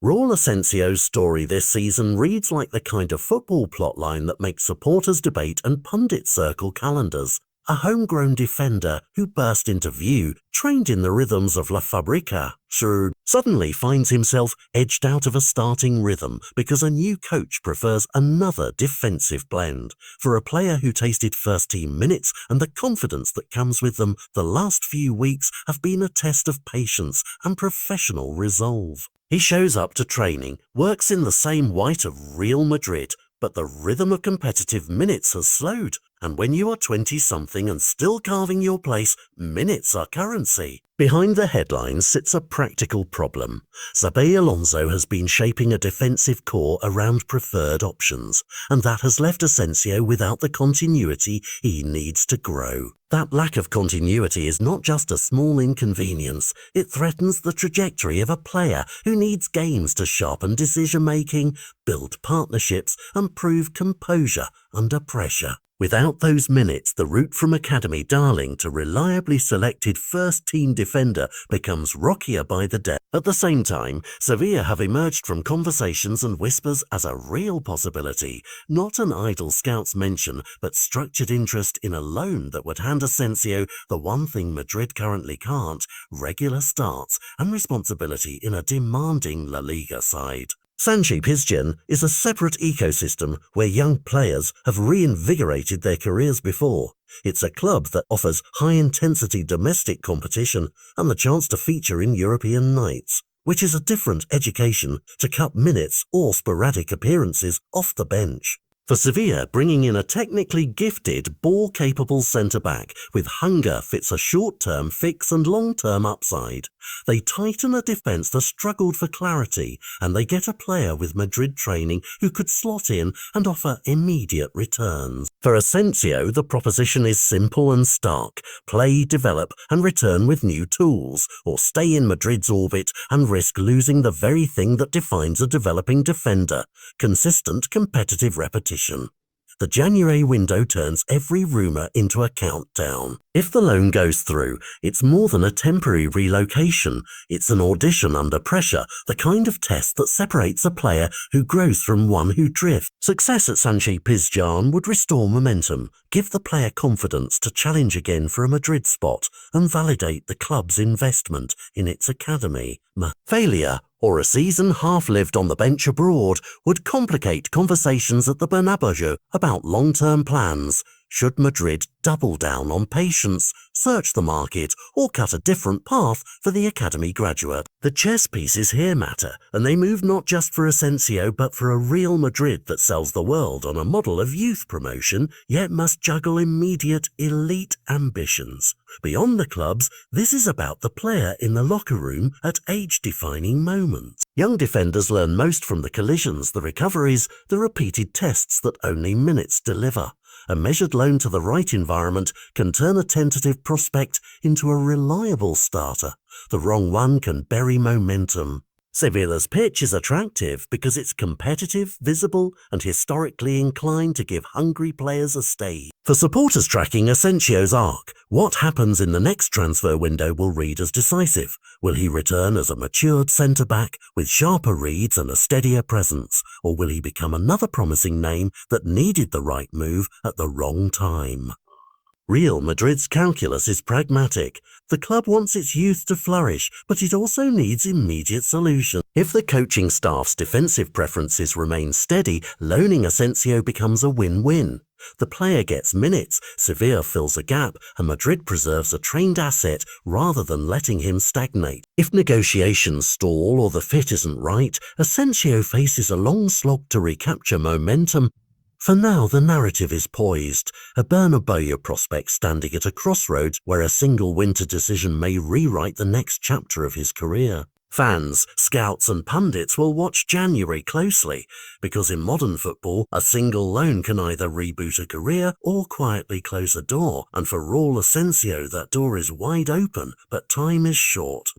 Raul Asencio's story this season reads like the kind of football plotline that makes supporters debate and pundits circle calendars. A homegrown defender who burst into view, trained in the rhythms of La Fabrica, suddenly finds himself edged out of a starting rhythm because a new coach prefers another defensive blend. For a player who tasted first-team minutes and the confidence that comes with them, the last few weeks have been a test of patience and professional resolve. He shows up to training, works in the same white of Real Madrid, but the rhythm of competitive minutes has slowed. And when you are 20-something and still carving your place, minutes are currency. Behind the headlines sits a practical problem. Xabi Alonso has been shaping a defensive core around preferred options, and that has left Asencio without the continuity he needs to grow. That lack of continuity is not just a small inconvenience, it threatens the trajectory of a player who needs games to sharpen decision-making, build partnerships, and prove composure under pressure. Without those minutes, the route from academy darling to reliably selected first-team defender becomes rockier by the day. At the same time, Sevilla have emerged from conversations and whispers as a real possibility, not an idle scout's mention, but structured interest in a loan that would hand Asencio the one thing Madrid currently can't: regular starts and responsibility in a demanding La Liga side. Sánchez-Pizjuán is a separate ecosystem where young players have reinvigorated their careers before. It's a club that offers high-intensity domestic competition and the chance to feature in European nights, which is a different education to cup minutes or sporadic appearances off the bench. For Sevilla, bringing in a technically gifted, ball-capable centre-back with hunger fits a short-term fix and long-term upside. They tighten a defence that struggled for clarity, and they get a player with Madrid training who could slot in and offer immediate returns. For Asencio, the proposition is simple and stark: play, develop, and return with new tools, or stay in Madrid's orbit and risk losing the very thing that defines a developing defender: consistent competitive repetition. The January window turns every rumour into a countdown. If the loan goes through, it's more than a temporary relocation. It's an audition under pressure, the kind of test that separates a player who grows from one who drifts. Success at Sánchez-Pizjuán would restore momentum, give the player confidence to challenge again for a Madrid spot, and validate the club's investment in its academy. Failure, or a season half-lived on the bench abroad, would complicate conversations at the Bernabéu about long-term plans. Should Madrid double down on patience, search the market, or cut a different path for the academy graduate? The chess pieces here matter, and they move not just for Asencio but for a Real Madrid that sells the world on a model of youth promotion, yet must juggle immediate elite ambitions. Beyond the clubs, this is about the player in the locker room at age-defining moments. Young defenders learn most from the collisions, the recoveries, the repeated tests that only minutes deliver. A measured loan to the right environment can turn a tentative prospect into a reliable starter. The wrong one can bury momentum. Sevilla's pitch is attractive because it's competitive, visible, and historically inclined to give hungry players a stage. For supporters tracking Asencio's arc, what happens in the next transfer window will read as decisive. Will he return as a matured centre-back with sharper reads and a steadier presence, or will he become another promising name that needed the right move at the wrong time? Real Madrid's calculus is pragmatic. The club wants its youth to flourish, but it also needs immediate solutions. If the coaching staff's defensive preferences remain steady, loaning Asencio becomes a win-win. The player gets minutes, Sevilla fills a gap, and Madrid preserves a trained asset rather than letting him stagnate. If negotiations stall or the fit isn't right, Asencio faces a long slog to recapture momentum. For now, the narrative is poised, a Bernabéu prospect standing at a crossroads where a single winter decision may rewrite the next chapter of his career. Fans, scouts and pundits will watch January closely, because in modern football, a single loan can either reboot a career or quietly close a door, and for Raul Asencio that door is wide open, but time is short.